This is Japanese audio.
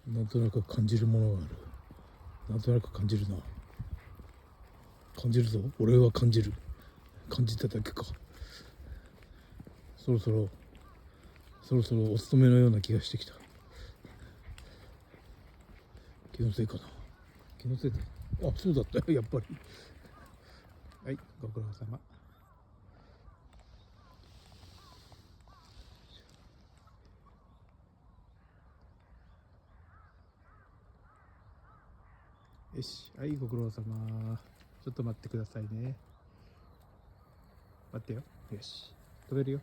なんとなく感じるものがある。なんとなく感じるな。感じるぞ。俺は感じる。感じただけか。そろそろお勤めのような気がしてきた。気のせいかな。気のせいだ。あ、そうだったよ、やっぱり。はい、ご苦労様。よし、はい、ご苦労様。ちょっと待ってくださいね。待ってよ。よし、止めるよ。